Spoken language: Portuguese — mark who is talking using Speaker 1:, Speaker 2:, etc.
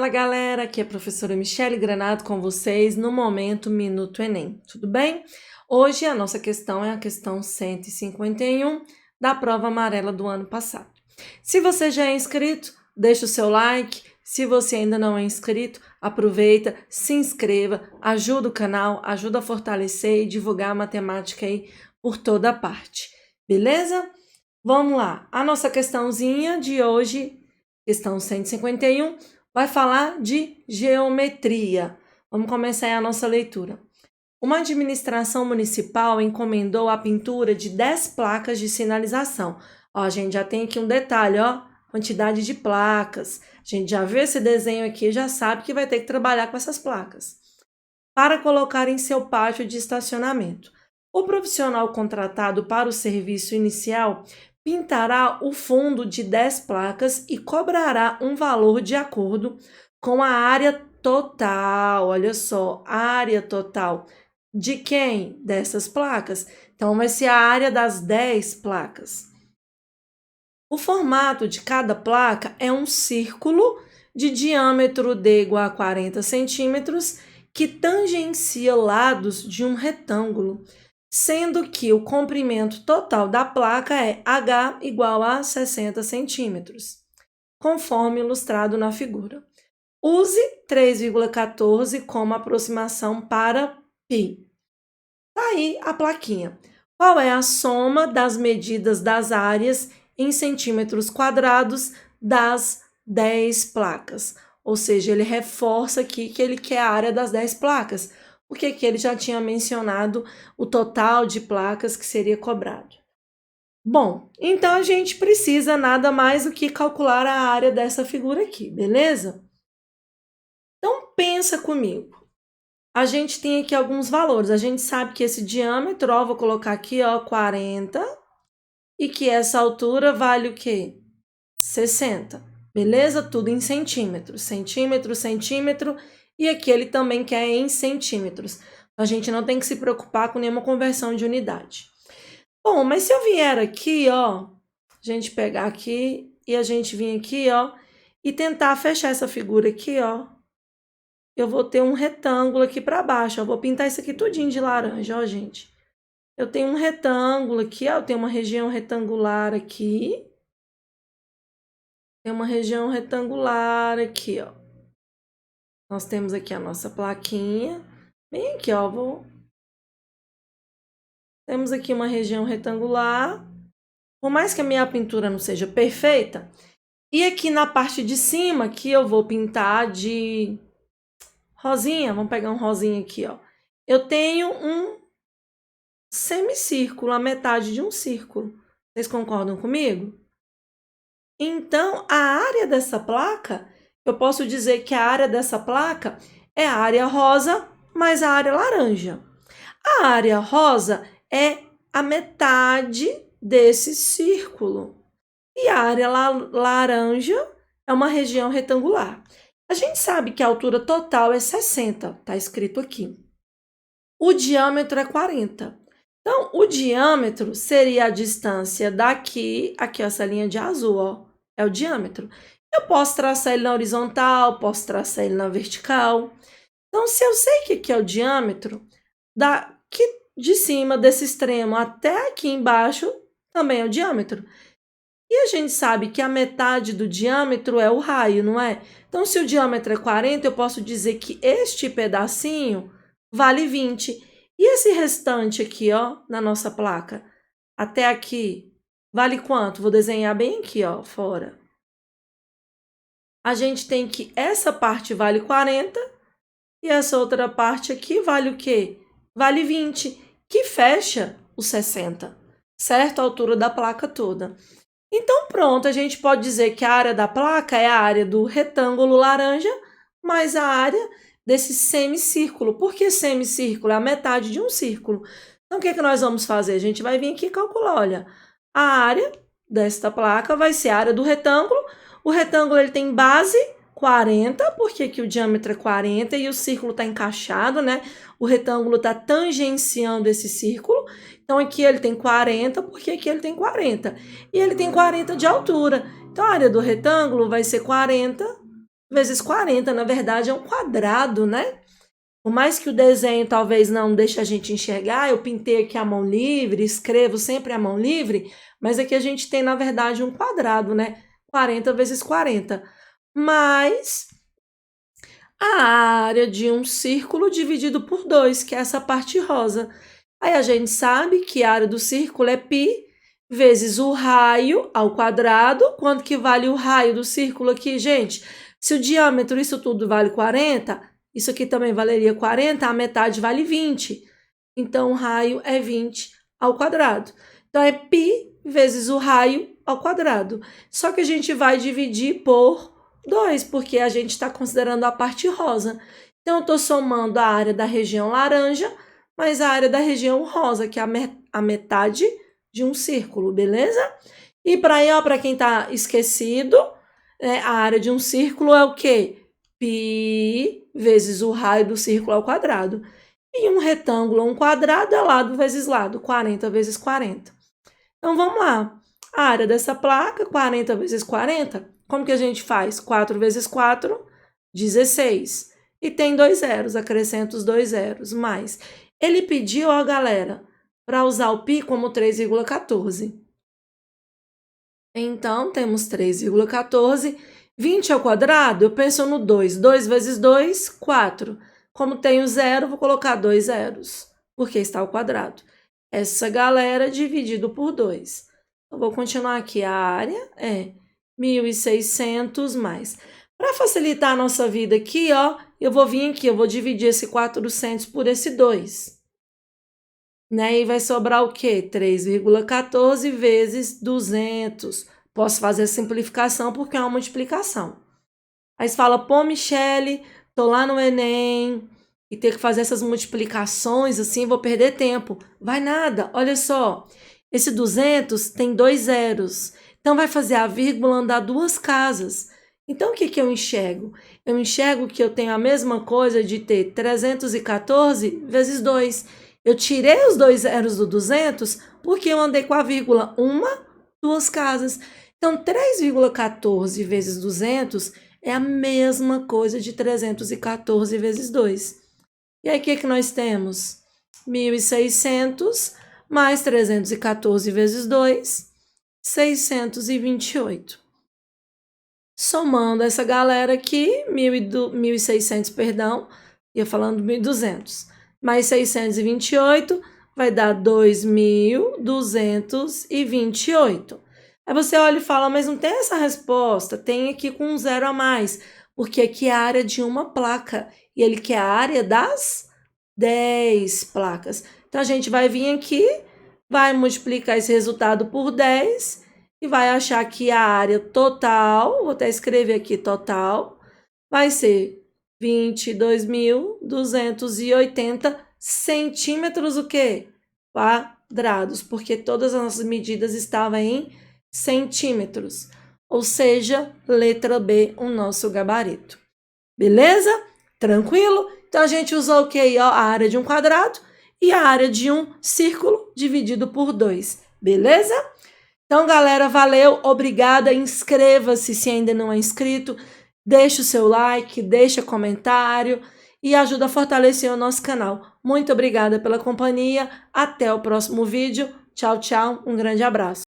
Speaker 1: Fala galera, aqui é a professora Michele Granado com vocês no Momento Minuto Enem, tudo bem? Hoje a nossa questão é a questão 151 da prova amarela do ano passado. Se você já é inscrito, deixa o seu like. Se você ainda não é inscrito, aproveita, se inscreva, ajuda o canal, ajuda a fortalecer e divulgar a matemática aí por toda parte, beleza? Vamos lá, a nossa questãozinha de hoje, questão 151, vai falar de geometria. Vamos começar aí a nossa leitura. Uma administração municipal encomendou a pintura de 10 placas de sinalização. Ó, a gente já tem aqui um detalhe, ó, quantidade de placas. A gente já vê esse desenho aqui, já sabe que vai ter que trabalhar com essas placas. Para colocar em seu pátio de estacionamento. O profissional contratado para o serviço inicial pintará o fundo de 10 placas e cobrará um valor de acordo com a área total. Olha só, área total. De quem? Dessas placas. Então, vai ser a área das 10 placas. O formato de cada placa é um círculo de diâmetro D igual a 40 centímetros que tangencia lados de um retângulo, sendo que o comprimento total da placa é H igual a 60 centímetros, conforme ilustrado na figura. Use 3,14 como aproximação para π. Tá aí a plaquinha. Qual é a soma das medidas das áreas em centímetros quadrados das 10 placas? Ou seja, ele reforça aqui que ele quer a área das 10 placas, porque aqui ele já tinha mencionado o total de placas que seria cobrado. Bom, então a gente precisa nada mais do que calcular a área dessa figura aqui, beleza? Então pensa comigo. A gente tem aqui alguns valores. A gente sabe que esse diâmetro, ó, vou colocar aqui, ó, 40, e que essa altura vale o quê? 60. Beleza? Tudo em centímetros. Centímetro, centímetro. E aqui ele também quer em centímetros. A gente não tem que se preocupar com nenhuma conversão de unidade. Bom, mas se eu vier aqui, ó, a gente pegar aqui e a gente vir aqui, ó, e tentar fechar essa figura aqui, ó, eu vou ter um retângulo aqui para baixo. Eu vou pintar isso aqui tudinho de laranja, ó, gente. Eu tenho um retângulo aqui, ó, eu tenho uma região retangular aqui. Tem uma região retangular aqui, ó. Nós temos aqui a nossa plaquinha. Bem aqui, ó, Temos aqui uma região retangular. Por mais que a minha pintura não seja perfeita, e aqui na parte de cima, que eu vou pintar de rosinha, vamos pegar um rosinha aqui, ó. Eu tenho um semicírculo, a metade de um círculo. Vocês concordam comigo? Então, a área dessa placa, eu posso dizer que a área dessa placa é a área rosa mais a área laranja. A área rosa é a metade desse círculo. E a área laranja é uma região retangular. A gente sabe que a altura total é 60, está escrito aqui. O diâmetro é 40. Então, o diâmetro seria a distância daqui, aqui essa linha de azul, ó, é o diâmetro. Eu posso traçar ele na horizontal, posso traçar ele na vertical. Então, se eu sei que aqui é o diâmetro, daqui de cima, desse extremo até aqui embaixo, também é o diâmetro. E a gente sabe que a metade do diâmetro é o raio, não é? Então, se o diâmetro é 40, eu posso dizer que este pedacinho vale 20. E esse restante aqui, ó, na nossa placa, até aqui, vale quanto? Vou desenhar bem aqui, ó, fora. A gente tem que essa parte vale 40 e essa outra parte aqui vale o quê? Vale 20, que fecha os 60, certo? A altura da placa toda. Então, pronto, a gente pode dizer que a área da placa é a área do retângulo laranja mais a área desse semicírculo. Por que semicírculo? É a metade de um círculo. Então, o que nós vamos fazer? A gente vai vir aqui e calcular, olha, a área desta placa vai ser a área do retângulo. O retângulo ele tem base 40, porque aqui o diâmetro é 40 e o círculo está encaixado, né? O retângulo está tangenciando esse círculo. Então, aqui ele tem 40, porque aqui ele tem 40. E ele tem 40 de altura. Então, a área do retângulo vai ser 40 vezes 40, na verdade, é um quadrado, né? Por mais que o desenho talvez não deixe a gente enxergar, eu pintei aqui a mão livre, escrevo sempre a mão livre, mas aqui a gente tem, na verdade, um quadrado, né? 40 vezes 40. Mas a área de um círculo dividido por 2, que é essa parte rosa. Aí a gente sabe que a área do círculo é π vezes o raio ao quadrado. Quanto que vale o raio do círculo aqui, gente? Se o diâmetro, isso tudo vale 40, isso aqui também valeria 40, a metade vale 20. Então, o raio é 20 ao quadrado. Então, é π vezes o raio ao quadrado. Só que a gente vai dividir por 2, porque a gente está considerando a parte rosa. Então, eu estou somando a área da região laranja, mais a área da região rosa, que é a metade de um círculo, beleza? E para quem está esquecido, a área de um círculo é o quê? Π vezes o raio do círculo ao quadrado. E um retângulo, um quadrado, é lado vezes lado, 40 vezes 40. Então, vamos lá. A área dessa placa, 40 vezes 40, como que a gente faz? 4 vezes 4, 16. E tem 2 zeros, acrescenta os 2 zeros, mais. Ele pediu, ó, galera, para usar o π como 3,14. Então, temos 3,14. 20 ao quadrado, eu penso no 2. 2 vezes 2, 4. Como tem o zero, vou colocar 2 zeros, porque está ao quadrado. Essa galera dividido por 2. Eu vou continuar aqui. A área é 1.600 mais. Para facilitar a nossa vida aqui, ó, eu vou vir aqui, eu vou dividir esse 400 por esse 2. Né? E vai sobrar o quê? 3,14 vezes 200. Posso fazer a simplificação porque é uma multiplicação. Aí você fala, pô, Michele, tô lá no Enem e ter que fazer essas multiplicações assim, vou perder tempo. Vai nada, olha só. Esse 200 tem 2 zeros. Então, vai fazer a vírgula andar 2 casas. Então, o que eu enxergo? Eu enxergo que eu tenho a mesma coisa de ter 314 vezes 2. Eu tirei os 2 zeros do 200 porque eu andei com a vírgula 2 casas. Então, 3,14 vezes 200 é a mesma coisa de 314 vezes 2. E aí, o que nós temos? 1.600 mais 314 vezes 2, 628. Somando essa galera aqui, 1.600, perdão, ia falando 1.200, mais 628 vai dar 2.228. Aí você olha e fala, mas não tem essa resposta, tem aqui com um zero a mais, porque aqui é a área de uma placa, e ele quer a área das 10 placas. Então, a gente vai vir aqui, vai multiplicar esse resultado por 10 e vai achar que a área total, vou até escrever aqui total, vai ser 22.280 centímetros o quê? Quadrados, porque todas as nossas medidas estavam em centímetros. Ou seja, letra B, o nosso gabarito. Beleza? Tranquilo? Então, a gente usou o quê? A área de um quadrado e a área de um círculo dividido por 2. Beleza? Então, galera, valeu, obrigada. Inscreva-se se ainda não é inscrito. Deixa o seu like, deixa comentário e ajuda a fortalecer o nosso canal. Muito obrigada pela companhia. Até o próximo vídeo. Tchau, tchau. Um grande abraço.